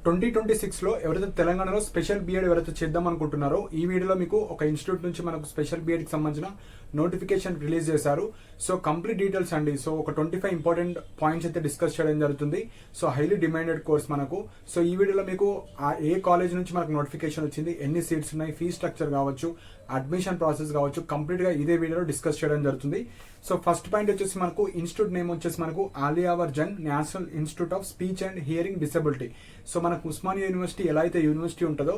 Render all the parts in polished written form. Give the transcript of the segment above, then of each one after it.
2026లో ఎవరైతే తెలంగాణలో special BEd ఎవరైతే చేద్దాం అనుకుంటున్నారో ఈ వీడియోలో మీకు ఒక ఇన్స్టిట్యూట్ నుంచి మనకు స్పెషల్ బీఎడ్ కి సంబంధించిన నోటిఫికేషన్ రిలీజ్ చేశారు. సో కంప్లీట్ డీటెయిల్స్ అండి. సో ఒక 25 ఇంపార్టెంట్ పాయింట్స్ అయితే డిస్కస్ చేయడం జరుగుతుంది. సో హైలీ డిమాండెడ్ కోర్స్ మనకు. సో ఈ వీడియోలో మీకు ఏ కాలేజ్ నుంచి మనకు నోటిఫికేషన్ వచ్చింది, ఎన్ని సీట్స్ ఉన్నాయి, ఫీ స్ట్రక్చర్ కావచ్చు, అడ్మిషన్ ప్రాసెస్ కావచ్చు, కంప్లీట్ గా ఇదే వీడియోలో డిస్కస్ చేయడం జరుగుతుంది. సో ఫస్ట్ పాయింట్ వచ్చేసి మనకు ఇన్స్టిట్యూట్ నేమ్ వచ్చేసి మనకు Aliyavar Jung national institute of speech and hearing disability. So మనకు ఉస్మానియా యూనివర్సిటీ ఎలా అయితే యూనివర్సిటీ ఉంటుందో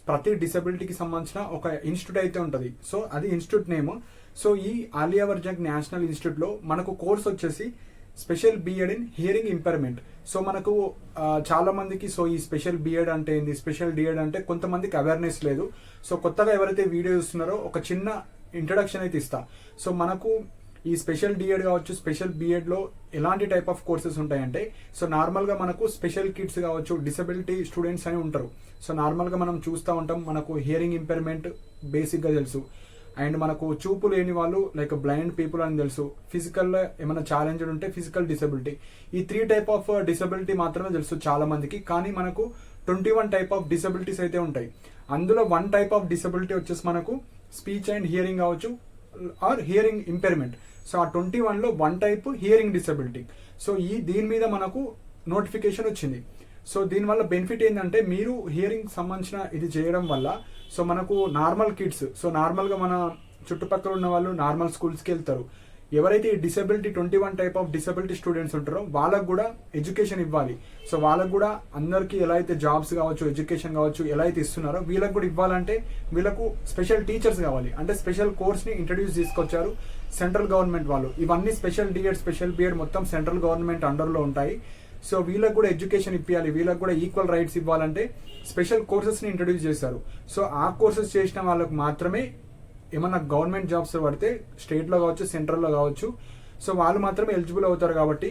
ప్రతి డిసబిలిటీకి సంబంధించిన ఒక ఇన్స్టిట్యూట్ అయితే ఉంటుంది. సో అది ఇన్స్టిట్యూట్ నేమ్. సో ఈ ఆలియావర్ జంగ్ నేషనల్ ఇన్స్టిట్యూట్ లో మనకు కోర్స్ వచ్చేసి special B Ed in hearing impairment. So మనకు చాలా మందికి సో ఈ స్పెషల్ బిఎడ్ అంటే ఏంది, స్పెషల్ డిఎడ్ అంటే కొంతమందికి అవేర్నెస్ లేదు. సో కొత్తగా ఎవరైతే వీడియో చూస్తున్నారో ఒక చిన్న ఇంట్రడక్షన్ అయితే ఇస్తా. సో మనకు ఈ స్పెషల్ డిఎడ్ కావచ్చు, స్పెషల్ బిఎడ్ లో ఎలాంటి టైప్ ఆఫ్ కోర్సెస్ ఉంటాయంటే, సో నార్మల్ గా మనకు స్పెషల్ కిడ్స్ కావచ్చు, డిసబిలిటీ స్టూడెంట్స్ అని ఉంటారు. సో నార్మల్ గా మనం చూస్తూ ఉంటాం, మనకు హియరింగ్ ఇంపైర్మెంట్ బేసిక్ గా తెలుసు, అండ్ మనకు చూపు లేని వాళ్ళు లైక్ బ్లైండ్ పీపుల్ అని తెలుసు, ఫిజికల్ ఏమైనా ఛాలెంజ్ ఉంటే ఫిజికల్ డిసబిలిటీ. ఈ 3 టైప్ ఆఫ్ డిసబిలిటీ మాత్రమే తెలుసు చాలా మందికి. కానీ మనకు 21 టైప్ ఆఫ్ డిసబిలిటీస్ అయితే ఉంటాయి. అందులో 1 టైప్ ఆఫ్ డిసబిలిటీ వచ్చేసి మనకు స్పీచ్ అండ్ హియరింగ్ కావచ్చు ఆర్ హియరింగ్ ఇంపైర్మెంట్. సో ఆ 21లో 1 టైప్ హియరింగ్ డిసబిలిటీ. సో దీని మీద మనకు నోటిఫికేషన్ వచ్చింది. సో దీనివల్ల బెనిఫిట్ ఏంటంటే, మీరు హియరింగ్ సంబంధించిన ఇది చేయడం వల్ల సో మనకు నార్మల్ కిడ్స్, సో నార్మల్ గా మన చుట్టుపక్కల ఉన్న వాళ్ళు నార్మల్ స్కూల్స్కి వెళ్తారు. ఎవరైతే ఈ disability 21 type of disability students ఉంటారో వాళ్ళకు కూడా ఎడ్యుకేషన్ ఇవ్వాలి. సో వాళ్ళకు కూడా అందరికీ ఎలా అయితే జాబ్స్ కావచ్చు, ఎడ్యుకేషన్ కావచ్చు ఎలా అయితే ఇస్తున్నారో వీళ్ళకి కూడా ఇవ్వాలంటే వీళ్ళకు స్పెషల్ టీచర్స్ కావాలి. అంటే స్పెషల్ కోర్స్ ని ఇంట్రడ్యూస్ తీసుకొచ్చారు సెంట్రల్ గవర్నమెంట్ వాళ్ళు. ఇవన్నీ స్పెషల్ డిఎడ్, స్పెషల్ బిఎడ్ మొత్తం సెంట్రల్ గవర్నమెంట్ అండర్ లో ఉంటాయి. సో వీళ్ళకి కూడా ఎడ్యుకేషన్ ఇప్పించాలి, వీళ్ళకి కూడా ఈక్వల్ రైట్స్ ఇవ్వాలంటే స్పెషల్ కోర్సెస్ ని ఇంట్రడ్యూస్ చేశారు. సో ఆ కోర్సెస్ చేసిన వాళ్ళకు మాత్రమే ఏమన్నా గవర్నమెంట్ జాబ్స్ పడితే స్టేట్ లో కావచ్చు, సెంట్రల్ లో కావచ్చు, సో వాళ్ళు మాత్రమే ఎలిజిబుల్ అవుతారు. కాబట్టి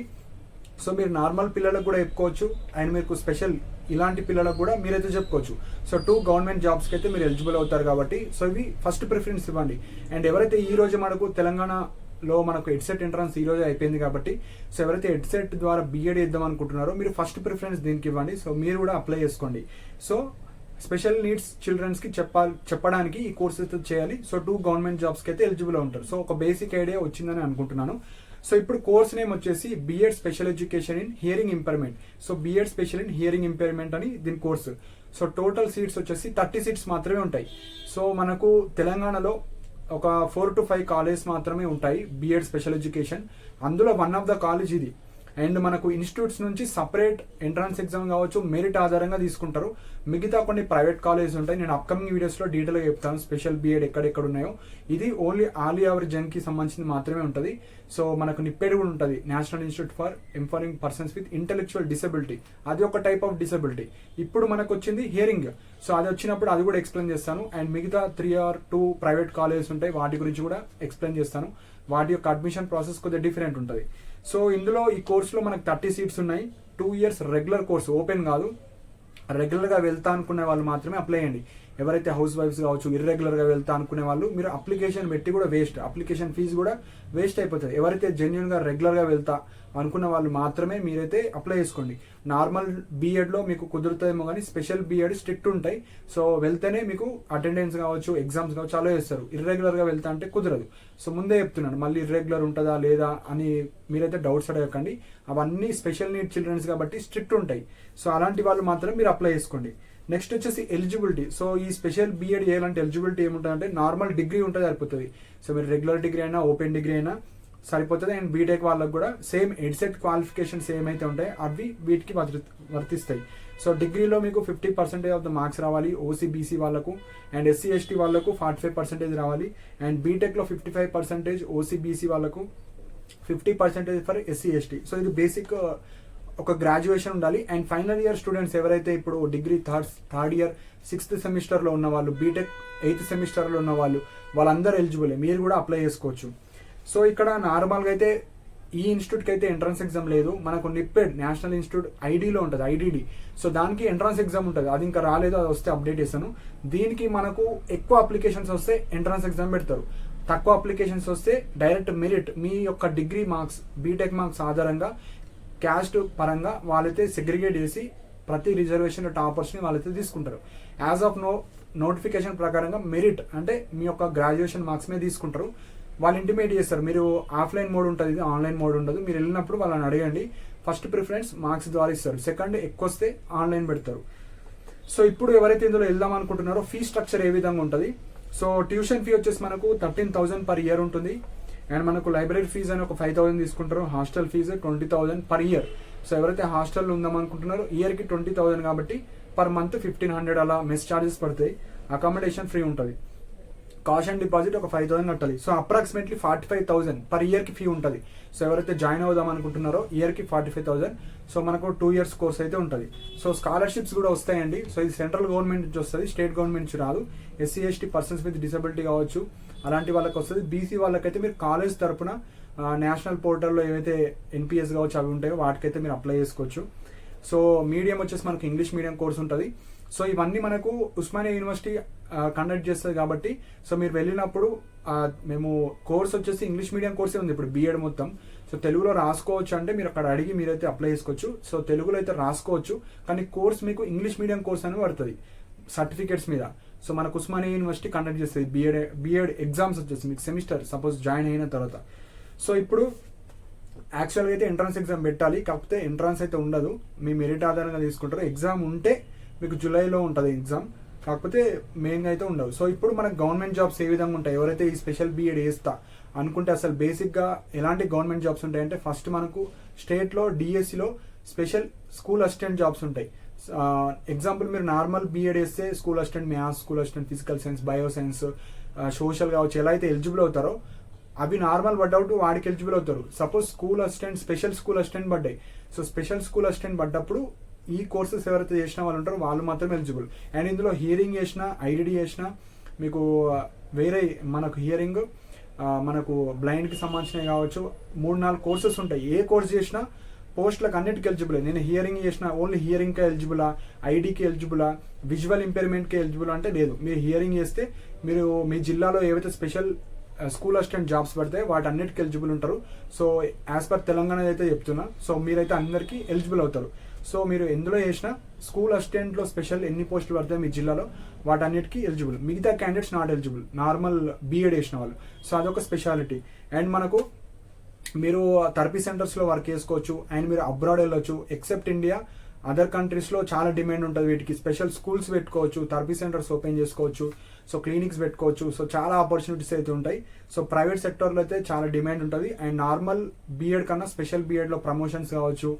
సో మీరు నార్మల్ పిల్లలకు కూడా చెప్పుకోవచ్చు, అండ్ మీకు స్పెషల్ ఇలాంటి పిల్లలకు కూడా మీరైతే చెప్పుకోవచ్చు. సో 2 గవర్నమెంట్ జాబ్స్ కి అయితే మీరు ఎలిజిబుల్ అవుతారు. కాబట్టి సో ఇవి ఫస్ట్ ప్రిఫరెన్స్ ఇవ్వండి. అండ్ ఎవరైతే ఈ రోజు మనకు తెలంగాణలో మనకు ఎడ్సెట్ ఎంట్రన్స్ ఈ రోజు అయిపోయింది కాబట్టి, సో ఎవరైతే ఎడ్సెట్ ద్వారా బిఎడ్ చేద్దాం అనుకుంటున్నారో మీరు ఫస్ట్ ప్రిఫరెన్స్ దీనికి ఇవ్వండి. సో మీరు కూడా అప్లై చేసుకోండి. సో స్పెషల్ నీడ్స్ చిల్డ్రన్స్ కి చెప్పడానికి ఈ కోర్స్ అయితే చేయాలి. సో 2 గవర్నమెంట్ జాబ్స్ కి అయితే ఎలిజిబుల్ ఉంటారు. సో ఒక బేసిక్ ఐడియా వచ్చిందని అనుకుంటున్నాను. సో ఇప్పుడు కోర్స్ నేమ్ వచ్చేసి B Ed special education in hearing impairment. So B Ed special in hearing impairment అని దీని కోర్సు. సో టోటల్ సీట్స్ వచ్చేసి 30 సీట్స్ మాత్రమే ఉంటాయి. సో మనకు తెలంగాణలో ఒక 4 to 5 కాలేజ్ మాత్రమే ఉంటాయి బిఎడ్ స్పెషల్ ఎడ్యుకేషన్. అందులో వన్ ఆఫ్ ద కాలేజ్ ఇది. అండ్ మనకు ఇన్స్టిట్యూట్స్ నుంచి సపరేట్ ఎంట్రన్స్ ఎగ్జామ్ కావచ్చు, మెరిట్ ఆధారంగా తీసుకుంటారు. మిగతా కొన్ని ప్రైవేట్ కాలేజెస్ ఉంటాయి. నేను అప్కమింగ్ వీడియోస్ లో డీటెయిల్ గా చెప్తాను స్పెషల్ బిఎడ్ ఎక్కడెక్కడ ఉన్నాయో. ఇది ఓన్లీ ఆలియావర్ జంగ్ కి సంబంధించింది మాత్రమే ఉంటుంది. సో మనకు నిప్పేడ్ కూడా ఉంటుంది, national institute for empowering persons with intellectual disability. అది ఒక టైప్ ఆఫ్ డిసబిలిటీ. ఇప్పుడు మనకు వచ్చింది హియరింగ్. సో అది వచ్చినప్పుడు అది కూడా ఎక్స్ప్లెయిన్ చేస్తాను. అండ్ మిగతా 3 or 2 ప్రైవేట్ కాలేజెస్ ఉంటాయి, వాటి గురించి కూడా ఎక్స్ప్లెయిన్ చేస్తాను. వాటి యొక్క అడ్మిషన్ ప్రాసెస్ కొద్దిగా డిఫరెంట్ ఉంటుంది. సో ఇందులో ఈ కోర్సులో మనకు 30 సీట్స్ ఉన్నాయి. 2 years రెగ్యులర్ కోర్స్, ఓపెన్ కాదు. రెగ్యులర్ గా వెళ్తా అనుకునే వాళ్ళు మాత్రమే అప్లై చేయండి. ఎవరైతే హౌస్ వైఫ్స్ కావచ్చు, ఇర్రెగ్యులర్ గా వెళ్తా అనుకునే వాళ్ళు మీరు అప్లికేషన్ పెట్టి కూడా వేస్ట్, అప్లికేషన్ ఫీజు కూడా వేస్ట్ అయిపోతుంది. ఎవరైతే జెన్యున్ గా రెగ్యులర్ గా వెళ్తా అనుకున్న వాళ్ళు మాత్రమే మీరైతే అప్లై చేసుకోండి. నార్మల్ బిఎడ్ లో మీకు కుదురుతుందేమో కానీ స్పెషల్ బిఎడ్ స్ట్రిక్ట్ ఉంటాయి. సో వెళ్తేనే మీకు అటెండెన్స్ కావచ్చు, ఎగ్జామ్స్ కావచ్చు అలా చేస్తారు. ఇర్రెగ్యులర్ గా వెళ్తా అంటే కుదరదు. సో ముందే చెప్తున్నాను, మళ్ళీ ఇర్రెగ్యులర్ ఉంటుందా లేదా అని మీరైతే డౌట్స్ అడగకండి. అవన్నీ స్పెషల్ నీడ్ చిల్డ్రన్స్ కాబట్టి స్ట్రిక్ట్ ఉంటాయి. సో అలాంటి వాళ్ళు మాత్రం మీరు అప్లై చేసుకోండి. నెక్స్ట్ వచ్చేసి ఎలిజిబిలిటీ. సో ఈ స్పెషల్ బిఎడ్ చేయాలంటే ఎలిజిబిలిటీ ఏముంటుంది అంటే, నార్మల్ డిగ్రీ ఉంటుంది సరిపోతుంది. సో మీరు రెగ్యులర్ డిగ్రీ అయినా ఓపెన్ డిగ్రీ అయినా సరిపోతుంది. అండ్ బీటెక్ వాళ్ళకు కూడా సేమ్ ఎడ్సెట్ క్వాలిఫికేషన్స్ ఏమైతే ఉంటాయో అవి వీటికి వర్తిస్తాయి. సో డిగ్రీలో మీకు 50% ఆఫ్ ద మార్క్స్ రావాలి ఓసీబీసీ వాళ్ళకు, అండ్ ఎస్సీ ఎస్టీ వాళ్ళకు 45% రావాలి. అండ్ బీటెక్ లో 55% ఓసీబీసీ వాళ్ళకు, 50% ఫర్ ఎస్సీ ఎస్టీ. సో ఇది బేసిక్ ఒక గ్రాడ్యుయేషన్ ఉండాలి. అండ్ ఫైనల్ ఇయర్ స్టూడెంట్స్ ఎవరైతే ఇప్పుడు degree third year 6th semester లో ఉన్న వాళ్ళు, బీటెక్ 8th సెమిస్టర్ లో ఉన్న వాళ్ళు, వాళ్ళందరూ ఎలిజిబుల్, మీరు కూడా అప్లై చేసుకోవచ్చు. సో ఇక్కడ నార్మల్గా అయితే ఈ ఇన్స్టిట్యూట్ కి అయితే ఎంట్రన్స్ ఎగ్జామ్ లేదు. మనకు నిప్పెడ్ నేషనల్ ఇన్స్టిట్యూట్ ఐడిలో ఉంటుంది, ఐడిడి. సో దానికి ఎంట్రన్స్ ఎగ్జామ్ ఉంటుంది. అది ఇంకా రాలేదు, అది వస్తే అప్డేట్ చేస్తాను. దీనికి మనకు ఎక్కువ అప్లికేషన్స్ వస్తే ఎంట్రన్స్ ఎగ్జామ్ పెడతారు, తక్కువ అప్లికేషన్స్ వస్తే డైరెక్ట్ మెరిట్ మీ యొక్క డిగ్రీ మార్క్స్, బీటెక్ మార్క్స్ ఆధారంగా క్యాస్ట్ పరంగా వాళ్ళైతే సెగ్రిగేట్ చేసి ప్రతి రిజర్వేషన్ టాపర్స్ని వాళ్ళైతే తీసుకుంటారు. యాజ్ ఆఫ్ నోటిఫికేషన్ ప్రకారంగా మెరిట్ అంటే మీ యొక్క గ్రాడ్యుయేషన్ మార్క్స్ మీద తీసుకుంటారు. వాళ్ళు ఇంటిమేట్ చేస్తారు, మీరు ఆఫ్లైన్ మోడ్ ఉంటుంది, ఇది ఆన్లైన్ మోడ్ ఉండదు. మీరు వెళ్ళినప్పుడు వాళ్ళని అడగండి. ఫస్ట్ ప్రిఫరెన్స్ మార్క్స్ ద్వారా ఇస్తారు, సెకండ్ ఎక్కువ వస్తే ఆన్లైన్ పెడతారు. సో ఇప్పుడు ఎవరైతే ఇందులో వెళ్దాం అనుకుంటున్నారో ఫీ స్ట్రక్చర్ ఏ విధంగా ఉంటుంది. సో ట్యూషన్ ఫీ వచ్చేసి మనకు 13,000 పర్ ఇయర్ ఉంటుంది. అండ్ మనకు లైబ్రరీ ఫీజు అని ఒక 5,000 తీసుకుంటారు. Hostel fee 20,000 per year. So ఎవరైతే హాస్టల్లో ఉందాం అనుకుంటున్నారో ఇయర్కి 20,000 కాబట్టి పర్ మంత్ 1,500 అలా మెస్ ఛార్జెస్ పడతాయి. అకామిడేషన్ ఫ్రీ ఉంటుంది. కాషన్ డిపాజిట్ ఒక 5,000 కట్టాలి. సో అప్రాక్సిమేట్లీ 45,000 పర్ ఇయర్కి ఫీ ఉంటుంది. సో ఎవరైతే జాయిన్ అవుదాం అనుకుంటున్నారో ఇయర్కి 45,000. సో మనకు 2 years కోర్స్ అయితే ఉంటుంది. సో స్కాలర్షిప్స్ కూడా వస్తాయండి. సో ఇది సెంట్రల్ గవర్నమెంట్ నుంచి వస్తుంది, స్టేట్ గవర్నమెంట్ నుంచి రాదు. SC ST persons with disability కావచ్చు అలాంటి వాళ్ళకి వస్తుంది. బీసీ వాళ్ళకైతే మీరు కాలేజ్ తరపున నేషనల్ పోర్టల్లో ఏవైతే ఎన్పిఎస్ కావచ్చు అవి ఉంటాయో వాటికైతే మీరు అప్లై చేసుకోవచ్చు. సో మీడియం వచ్చేసి మనకు ఇంగ్లీష్ మీడియం కోర్స్ ఉంటుంది. సో ఇవన్నీ మనకు ఉస్మానియా యూనివర్సిటీ కండక్ట్ చేస్తుంది కాబట్టి సో మీరు వెళ్ళినప్పుడు మేము కోర్స్ వచ్చేసి ఇంగ్లీష్ మీడియం కోర్సే ఉంది ఇప్పుడు బీఎడ్ మొత్తం. సో తెలుగులో రాసుకోవచ్చు అంటే మీరు అక్కడ అడిగి మీరైతే అప్లై చేసుకోవచ్చు. సో తెలుగులో అయితే రాసుకోవచ్చు, కానీ కోర్స్ మీకు ఇంగ్లీష్ మీడియం కోర్స్ అని పడుతుంది సర్టిఫికేట్స్ మీద. సో మనకు ఉస్మానియా యూనివర్సిటీ కండక్ట్ చేస్తుంది బీఎడ్ ఎగ్జామ్స్ వచ్చేసి మీకు సెమిస్టర్ సపోజ్ జాయిన్ అయిన తర్వాత. సో ఇప్పుడు యాక్చువల్గా అయితే ఎంట్రన్స్ ఎగ్జామ్ పెట్టాలి, కాకపోతే ఎంట్రన్స్ అయితే ఉండదు, మీ మెరిట్ ఆధారంగా తీసుకుంటారు. ఎగ్జామ్ ఉంటే మీకు జూలైలో ఉంటుంది ఎగ్జామ్, కాకపోతే మెయిన్గా అయితే ఉండవు. సో ఇప్పుడు మనకు గవర్నమెంట్ జాబ్స్ ఏ విధంగా ఉంటాయి, ఎవరైతే ఈ స్పెషల్ బీఎడ్ వేస్తా అనుకుంటే అసలు బేసిక్గా ఎలాంటి గవర్నమెంట్ జాబ్స్ ఉంటాయంటే ఫస్ట్ మనకు స్టేట్లో డిఎస్సిలో స్పెషల్ స్కూల్ అసిస్టెంట్ జాబ్స్ ఉంటాయి. ఎగ్జాంపుల్ మీరు నార్మల్ బీఎడ్ వేస్తే school assistant maths, school assistant physical science, bio science, social కావచ్చు ఎలా అయితే ఎలిజిబుల్ అవుతారో అవి నార్మల్ పడ్డప్పుడు వాడికి ఎలిజిబుల్ అవుతారు. Suppose school assistant special school assistant పడ్డాయి. సో స్పెషల్ స్కూల్ అసిస్టెంట్ పడ్డప్పుడు ఈ కోర్సెస్ ఎవరైతే చేసిన వాళ్ళు ఉంటారో వాళ్ళు మాత్రం ఎలిజిబుల్. అండ్ ఇందులో హియరింగ్ చేసిన, ఐడిడి చేసిన, మీకు వేరే మనకు హియరింగ్ మనకు బ్లైండ్కి సంబంధించినవి కావచ్చు 3-4 కోర్సెస్ ఉంటాయి. ఏ కోర్స్ చేసినా పోస్టులకు అన్నిటికీ ఎలిజిబుల్. నేను హియరింగ్ చేసిన ఓన్లీ హియరింగ్కే ఎలిజిబులా, ఐడికి ఎలిజిబులా, విజువల్ ఇంపైర్మెంట్కి ఎలిజిబుల్ అంటే లేదు. మీరు హియరింగ్ చేస్తే మీరు మీ జిల్లాలో ఏవైతే స్పెషల్ స్కూల్ అసిస్టెంట్ జాబ్స్ పడితే వాటి అన్నిటికీ ఎలిజిబుల్ ఉంటారు. సో యాజ్ పర్ తెలంగాణ అయితే చెప్తున్నా. సో మీరైతే అందరికీ ఎలిజిబుల్ అవుతారు. సో మీరు ఎందులో చేసినా స్కూల్ అసిస్టెంట్లో స్పెషల్ ఎన్ని పోస్టులు పడతాయి మీ జిల్లాలో వాటన్నిటికీ ఎలిజిబుల్. మిగతా candidates not eligible, normal B Ed వేసిన వాళ్ళు. సో అదొక స్పెషాలిటీ. అండ్ మనకు మీరు థెరపీ సెంటర్స్లో వర్క్ చేసుకోవచ్చు అండ్ మీరు అబ్రాడ్ వెళ్ళొచ్చు. ఎక్సెప్ట్ ఇండియా అదర్ కంట్రీస్లో చాలా డిమాండ్ ఉంటుంది వీటికి. స్పెషల్ స్కూల్స్ పెట్టుకోవచ్చు, థెరపీ సెంటర్స్ ఓపెన్ చేసుకోవచ్చు, సో క్లినిక్స్ పెట్టుకోవచ్చు. సో చాలా ఆపర్చునిటీస్ అయితే ఉంటాయి. సో ప్రైవేట్ సెక్టర్లో అయితే చాలా డిమాండ్ ఉంటుంది. అండ్ నార్మల్ బీఎడ్ కన్నా స్పెషల్ బీఎడ్లో ప్రమోషన్స్ కావచ్చు,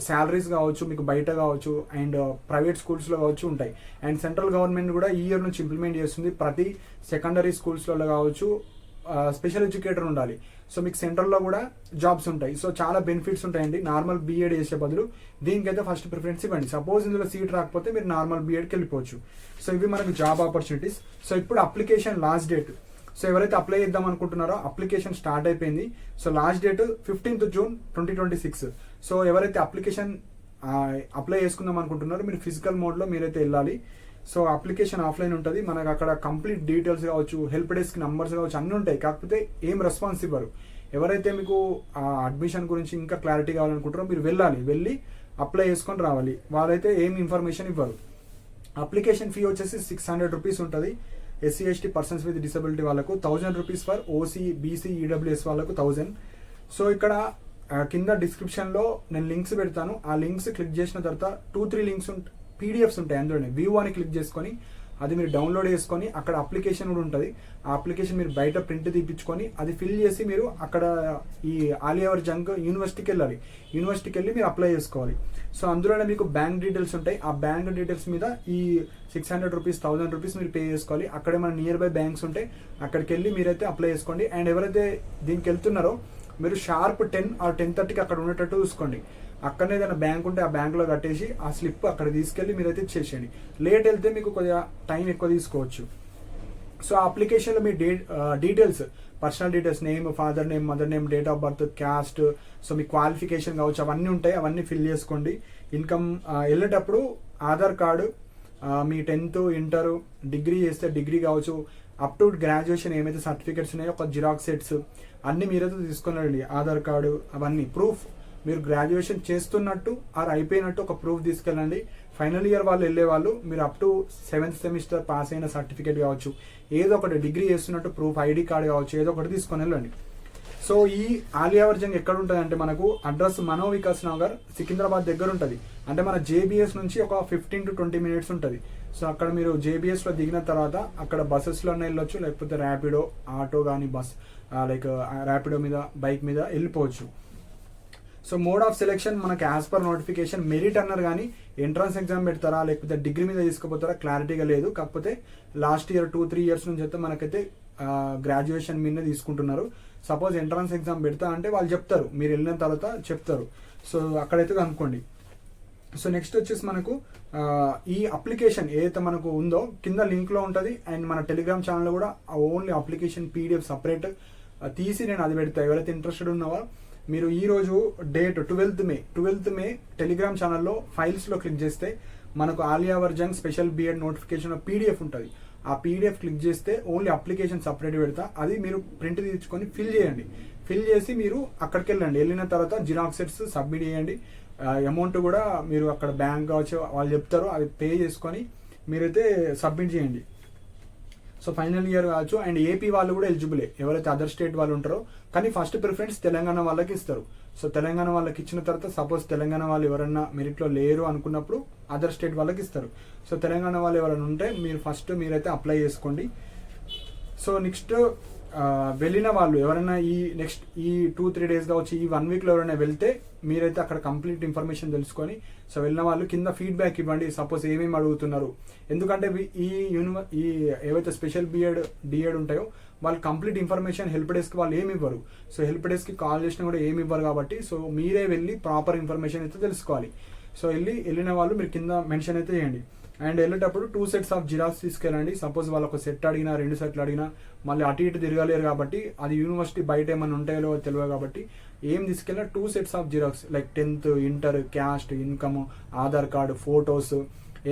శాలరీస్ కావచ్చు, మీకు బయట కావచ్చు అండ్ ప్రైవేట్ స్కూల్స్లో కావచ్చు ఉంటాయి. అండ్ సెంట్రల్ గవర్నమెంట్ కూడా ఈ ఇయర్ నుంచి ఇంప్లిమెంట్ చేస్తుంది. ప్రతి సెకండరీ స్కూల్స్లో కావచ్చు స్పెషల్ ఎడ్యుకేటర్ ఉండాలి. సో మీకు సెంట్రల్లో కూడా జాబ్స్ ఉంటాయి. సో చాలా బెనిఫిట్స్ ఉంటాయండి నార్మల్ బీఎడ్ చేసే బదులు. దీనికైతే ఫస్ట్ ప్రిఫరెన్స్ ఇవ్వండి. సపోజ్ ఇందులో సీట్ రాకపోతే మీరు నార్మల్ బీఎడ్కి వెళ్ళిపోవచ్చు. సో ఇవి మనకు జాబ్ ఆపర్చునిటీస్. సో ఇప్పుడు అప్లికేషన్ లాస్ట్ డేట్. సో ఎవరైతే అప్లై చేద్దాం అనుకుంటున్నారో అప్లికేషన్ స్టార్ట్ అయిపోయింది. So last date 15th June 2026. So ఎవరైతే అప్లికేషన్ అప్లై చేసుకుందాం అనుకుంటున్నారో మీరు ఫిజికల్ మోడ్లో మీరైతే వెళ్ళాలి. సో అప్లికేషన్ ఆఫ్లైన్ ఉంటుంది. మనకు అక్కడ కంప్లీట్ డీటెయిల్స్ కావచ్చు, హెల్ప్ డెస్క్ నంబర్స్ కావచ్చు అన్నీ ఉంటాయి. కాకపోతే ఏం రెస్పాన్స్ ఇవ్వరు. ఎవరైతే మీకు అడ్మిషన్ గురించి ఇంకా క్లారిటీ కావాలనుకుంటారో మీరు వెళ్ళి అప్లై చేసుకొని రావాలి. వాళ్ళైతే ఏం ఇన్ఫర్మేషన్ ఇవ్వరు. అప్లికేషన్ ఫీ వచ్చేసి 600 రూపీస్ ఉంటుంది. SC ST persons with disability వాళ్ళకు 1000 rupees for OC BC EWS వాళ్ళకు 1000. సో ఇక్కడ కింద డిస్క్రిప్షన్లో నేను లింక్స్ పెడతాను. ఆ లింక్స్ క్లిక్ చేసిన తర్వాత 2-3 లింక్స్ పీడిఎఫ్స్ ఉంటాయి. అందులోనే వ్యూ అని క్లిక్ చేసుకొని అది మీరు డౌన్లోడ్ చేసుకొని అక్కడ అప్లికేషన్ కూడా ఉంటుంది. ఆ అప్లికేషన్ మీరు బయట ప్రింట్ తీపించుకొని అది ఫిల్ చేసి మీరు అక్కడ ఈ ఆలియావర్ జంగ్ యూనివర్సిటీకి వెళ్ళాలి. యూనివర్సిటీకి వెళ్ళి మీరు అప్లై చేసుకోవాలి. సో అందులోనే మీకు బ్యాంక్ డీటెయిల్స్ ఉంటాయి. ఆ బ్యాంక్ డీటెయిల్స్ మీద ఈ 600 రూపీస్ 1000 రూపీస్ మీరు పే చేసుకోవాలి. అక్కడే మన నియర్ బై బ్యాంక్స్ ఉంటాయి, అక్కడికి వెళ్ళి మీరైతే అప్లై చేసుకోండి. అండ్ ఎవరైతే దీనికి వెళ్తున్నారో మీరు షార్ప్ 10 or 10:30కి అక్కడ ఉండేటట్టు చూసుకోండి. అక్కడనే ఏదైనా బ్యాంక్ ఉంటే ఆ బ్యాంకులో కట్టేసి ఆ స్లిప్ అక్కడ తీసుకెళ్ళి మీరైతే ఇచ్చేసేయండి. లేట్ వెళ్తే మీకు కొద్దిగా టైం ఎక్కువ తీసుకోవచ్చు. సో ఆ అప్లికేషన్లో మీ details, personal details, name, father name, mother name, date of birth, caste, so మీ క్వాలిఫికేషన్ కావచ్చు అవన్నీ ఉంటాయి. అవన్నీ ఫిల్ చేసుకోండి. ఇన్కమ్ వెళ్ళేటప్పుడు ఆధార్ కార్డు, మీ 10th, ఇంటర్, డిగ్రీ చేస్తే డిగ్రీ కావచ్చు, అప్ టు గ్రాడ్యుయేషన్ ఏమైతే సర్టిఫికేట్స్ ఉన్నాయో ఒక జిరాక్స్ సెట్స్ అన్నీ మీరైతే తీసుకున్నారండి. ఆధార్ కార్డు అవన్నీ ప్రూఫ్ మీరు గ్రాడ్యుయేషన్ చేస్తున్నట్టు ఆర్ అయిపోయినట్టు ఒక ప్రూఫ్ తీసుకెళ్ళండి. ఫైనల్ ఇయర్ వాళ్ళు వెళ్ళే వాళ్ళు మీరు up to 7th semester pass అయిన సర్టిఫికేట్ కావచ్చు, ఏదో ఒకటి డిగ్రీ చేస్తున్నట్టు ప్రూఫ్, ఐడి కార్డ్ కావచ్చు, ఏదో ఒకటి తీసుకొని వెళ్ళండి. సో ఈ ఆలియా వర్జన్ ఎక్కడ ఉంటుంది అంటే మనకు అడ్రస్ మనోవికాస్ నగర్ సికింద్రాబాద్ దగ్గర ఉంటుంది. అంటే మన జేబీఎస్ నుంచి ఒక 15 to 20 minutes ఉంటుంది. సో అక్కడ మీరు జేబీఎస్లో దిగిన తర్వాత అక్కడ బస్సెస్లోనే వెళ్ళొచ్చు, లేకపోతే ర్యాపిడో ఆటో కానీ బస్ లైక్ ర్యాపిడో మీద బైక్ మీద వెళ్ళిపోవచ్చు. సో మోడ్ ఆఫ్ సెలెక్షన్ మనకి యాజ్ పర్ నోటిఫికేషన్ మెరిట్ అన్నారు, కానీ ఎంట్రన్స్ ఎగ్జామ్ పెడతారా లేకపోతే డిగ్రీ మీద తీసుకుపోతారా క్లారిటీగా లేదు. కాకపోతే లాస్ట్ ఇయర్ 2-3 years నుంచి అయితే మనకైతే గ్రాడ్యుయేషన్ మీద తీసుకుంటున్నారు. సపోజ్ ఎంట్రన్స్ ఎగ్జామ్ పెడతా అంటే వాళ్ళు చెప్తారు, మీరు వెళ్ళిన తర్వాత చెప్తారు. సో అక్కడైతే కనుక్కోండి. సో నెక్స్ట్ వచ్చేసి మనకు ఈ అప్లికేషన్ ఏదైతే మనకు ఉందో కింద లింక్లో ఉంటుంది. అండ్ మన టెలిగ్రామ్ ఛానల్లో కూడా ఓన్లీ అప్లికేషన్ పీడిఎఫ్ సపరేట్ తీసి నేను అది పెడతా. ఎవరైతే ఇంట్రెస్టెడ్ ఉన్నావో మీరు ఈ రోజు డేట్ 12th మే టెలిగ్రామ్ ఛానల్లో ఫైల్స్లో క్లిక్ చేస్తే మనకు ఆలియా version special BEd notification PDF ఉంటుంది. ఆ పీడిఎఫ్ క్లిక్ చేస్తే ఓన్లీ అప్లికేషన్ సపరేట్ పెడతా, అది మీరు ప్రింట్ తీసుకొని ఫిల్ చేయండి. ఫిల్ చేసి మీరు అక్కడికి వెళ్ళండి. వెళ్ళిన తర్వాత జిరాక్సెట్స్ సబ్మిట్ చేయండి. అమౌంట్ కూడా మీరు అక్కడ బ్యాంక్ కావచ్చు వాళ్ళు చెప్తారు, అది పే చేసుకొని మీరైతే సబ్మిట్ చేయండి. సో ఫైనల్ ఇయర్ కావచ్చు. అండ్ ఏపీ వాళ్ళు కూడా ఎలిజిబులే, ఎవరైతే అదర్ స్టేట్ వాళ్ళు ఉంటారో. కానీ ఫస్ట్ ప్రిఫరెన్స్ తెలంగాణ వాళ్ళకి ఇస్తారు. సో తెలంగాణ వాళ్ళకి ఇచ్చిన తర్వాత సపోజ్ తెలంగాణ వాళ్ళు ఎవరన్నా మెరిట్లో లేరు అనుకున్నప్పుడు అదర్ స్టేట్ వాళ్ళకి ఇస్తారు. సో తెలంగాణ వాళ్ళు ఎవరైనా ఉంటే మీరైతే అప్లై చేసుకోండి. సో నెక్స్ట్ వెళ్ళిన వాళ్ళు ఎవరైనా ఈ 2-3 days కావచ్చు, ఈ 1 weekలో ఎవరైనా వెళ్తే మీరైతే అక్కడ కంప్లీట్ ఇన్ఫర్మేషన్ తెలుసుకొని సో వెళ్ళిన వాళ్ళు కింద ఫీడ్బ్యాక్ ఇవ్వండి. సపోజ్ ఏమేమి అడుగుతున్నారు, ఎందుకంటే ఈ ఏవైతే స్పెషల్ డిఎడ్ ఉంటాయో వాళ్ళు కంప్లీట్ ఇన్ఫర్మేషన్ హెల్ప్ డెస్క్ వాళ్ళు ఏమి ఇవ్వరు. సో హెల్ప్ డెస్క్కి కాల్ చేసినా కూడా ఏమి ఇవ్వరు కాబట్టి సో మీరే వెళ్ళి ప్రాపర్ ఇన్ఫర్మేషన్ అయితే తెలుసుకోవాలి. సో వెళ్ళిన వాళ్ళు మీరు కింద మెన్షన్ అయితే చేయండి. అండ్ వెళ్ళేటప్పుడు 2 sets ఆఫ్ జిరాక్స్ తీసుకెళ్ళండి. సపోజ్ వాళ్ళు ఒక సెట్ అడిగినా 2 sets అడిగినా మళ్ళీ అటు ఇటు తిరగలేరు కాబట్టి అది యూనివర్సిటీ బయట ఏమైనా ఉంటాయో తెలియదు కాబట్టి ఏం తీసుకెళ్ళినా 2 sets of xerox like 10th, inter, caste, income, Aadhaar card, photos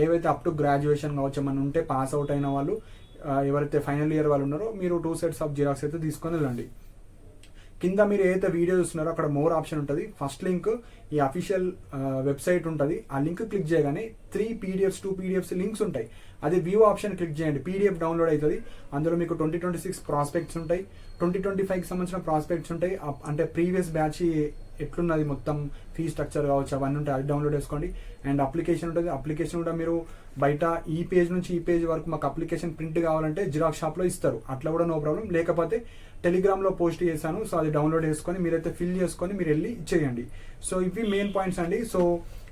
ఏవైతే అప్ టు గ్రాడ్యుయేషన్ కావచ్చు ఏమైనా ఉంటే పాస్ అవుట్ అయిన వాళ్ళు ఎవరైతే ఫైనల్ ఇయర్ వాళ్ళు ఉన్నారో మీరు 2 sets ఆఫ్ జిరాక్స్ అయితే తీసుకొని వెళ్ళండి. కింద మీరు ఏదైతే వీడియో చూస్తున్నారో అక్కడ మోర్ ఆప్షన్ ఉంటుంది. ఫస్ట్ లింక్ ఈ అఫీషియల్ వెబ్సైట్ ఉంటుంది. ఆ లింక్ క్లిక్ చేయగానే 2 PDFs లింక్స్ ఉంటాయి. అది వ్యూ ఆప్షన్ క్లిక్ చేయండి, పీడిఎఫ్ డౌన్లోడ్ అవుతుంది. అందులో మీకు 2026 ప్రాస్పెక్ట్స్ ఉంటాయి, 2025కి సంబంధించిన ప్రాస్పెక్ట్స్ ఉంటాయి. అంటే ప్రీవియస్ బ్యాచ్ ఎట్లున్నది మొత్తం ఫీ స్ట్రక్చర్ కావచ్చు అవన్నీ ఉంటాయి, అది డౌన్లోడ్ చేసుకోండి. అండ్ అప్లికేషన్ ఉంటుంది. అప్లికేషన్ కూడా మీరు బయట ఈ పేజ్ నుంచి ఈ పేజ్ వరకు మాకు అప్లికేషన్ ప్రింట్ కావాలంటే జిరాక్స్ షాప్లో ఇస్తారు, అట్లా కూడా నో ప్రాబ్లం. లేకపోతే టెలిగ్రామ్లో పోస్ట్ చేశాను, సో అది డౌన్లోడ్ చేసుకొని మీరైతే ఫిల్ చేసుకొని మీరు వెళ్ళి ఇచ్చేయండి. సో ఇవి మెయిన్ పాయింట్స్ అండి. సో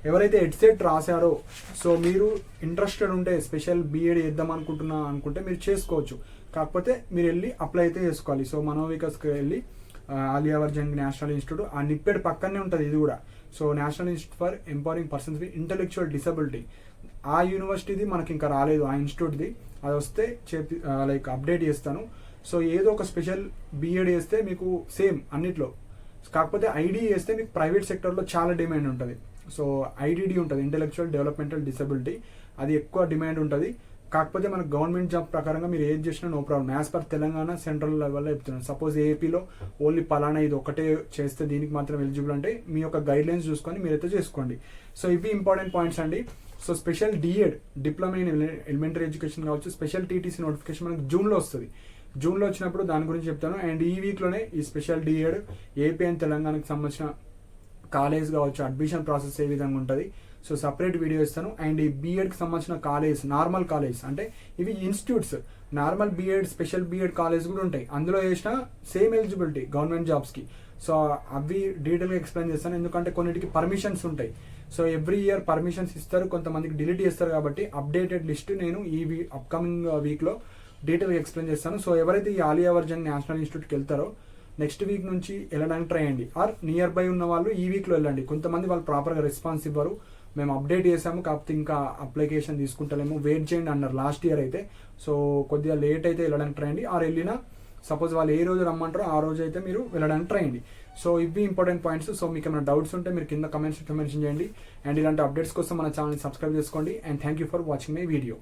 ఎవరైతే ఎడ్సెట్ రాశారో సో మీరు ఇంట్రెస్టెడ్ ఉంటే స్పెషల్ బిఎడ్ చేద్దాం అనుకుంటే మీరు చేసుకోవచ్చు. కాకపోతే మీరు వెళ్ళి అప్లై అయితే చేసుకోవాలి. సో మనోవికాస్కి వెళ్ళి ఆలియా వర్జన్ నేషనల్ ఇన్స్టిట్యూట్ ఆ నిప్పెడ్ పక్కనే ఉంటుంది ఇది కూడా. So national institute for empowering persons with intellectual disability ఆ యూనివర్సిటీది మనకి ఇంకా రాలేదు, ఆ ఇన్స్టిట్యూట్ది. అది వస్తే లైక్ అప్డేట్ చేస్తాను. సో ఏదో ఒక స్పెషల్ బిఎడ్ చేస్తే మీకు సేమ్ అన్నిట్లో, కాకపోతే ఐడి చేస్తే మీకు ప్రైవేట్ సెక్టర్లో చాలా డిమాండ్ ఉంటుంది. సో ఐడిడి ఉంటుంది, ఇంటెలెక్చువల్ డెవలప్మెంటల్ డిసబిలిటీ, అది ఎక్కువ డిమాండ్ ఉంటుంది. కాకపోతే మనకు గవర్నమెంట్ జాబ్ ప్రకారంగా మీరు ఏది చేసినా no problem. As per Telangana central లెవెల్లో చెప్తున్నాను. సపోజ్ ఏపీలో ఓన్లీ పలానా ఇది ఒకటే చేస్తే దీనికి మాత్రం ఎలిజిబుల్ అంటే మీ యొక్క గైడ్ లైన్స్ చూసుకొని మీరైతే చేసుకోండి. సో ఇవి ఇంపార్టెంట్ పాయింట్స్ అండి. So special D.Ed diploma in elementary education కావచ్చు, స్పెషల్ టీటీసీ నోటిఫికేషన్ మనకు జూన్లో వస్తుంది. జూన్లో వచ్చినప్పుడు దాని గురించి చెప్తాను. అండ్ ఈ వీక్లోనే ఈ స్పెషల్ డిఎడ్ ఏపీ అండ్ తెలంగాణకు సంబంధించిన కాలేజ్ కావచ్చు అడ్మిషన్ ప్రాసెస్ ఏ విధంగా ఉంటుంది సో సపరేట్ వీడియో ఇస్తాను. అండ్ ఈ బీఎడ్కి సంబంధించిన కాలేజ్ నార్మల్ కాలేజ్ అంటే ఇవి institutes, normal BEd special BEd college కూడా ఉంటాయి. అందులో చేసిన సేమ్ ఎలిజిబిలిటీ గవర్నమెంట్ జాబ్స్కి. సో అవి డీటెయిల్గా ఎక్స్ప్లెయిన్ చేస్తాను, ఎందుకంటే కొన్నిటికి పర్మిషన్స్ ఉంటాయి. సో ఎవ్రీ ఇయర్ పర్మిషన్స్ ఇస్తారు, కొంతమందికి డిలీట్ చేస్తారు. కాబట్టి అప్డేటెడ్ లిస్ట్ నేను ఈ అప్కమింగ్ వీక్లో డీటెయిల్గా ఎక్స్ప్లెయిన్ చేస్తాను. సో ఎవరైతే ఈ ఆలియా వర్జన్ నేషనల్ ఇన్స్టిట్యూట్కి వెళ్తారో నెక్స్ట్ వీక్ నుంచి వెళ్ళడానికి ట్రై చేయండి. ఆర్ నియర్ బై ఉన్న వాళ్ళు ఈ వీక్లో వెళ్ళండి. కొంతమంది వాళ్ళు ప్రాపర్గా రెస్పాన్స్ ఇవ్వరు, మేము అప్డేట్ చేసాము కాకపోతే ఇంకా అప్లికేషన్ తీసుకుంటలేము వెయిట్ చేయండి అన్నారు లాస్ట్ ఇయర్ అయితే. సో కొద్దిగా లేట్ అయితే వెళ్ళడానికి ట్రై చేయండి. ఆర్ వెళ్ళినా సపోజ్ వాళ్ళు ఏ రోజు రమ్మంటారో ఆ రోజు అయితే మీరు వెళ్ళడానికి ట్రై చేయండి. సో ఇవి ఇంపార్టెంట్ పాయింట్స్. సో మీకు ఏమైనా డౌట్స్ ఉంటే మీరు కింద కమెంట్స్ మెన్షన్ చేయండి. అండ్ ఇలాంటి అప్డేట్స్ కోసం మన ఛానల్ని సబ్స్క్రైబ్ చేసుకోండి. And thank you for watching my video.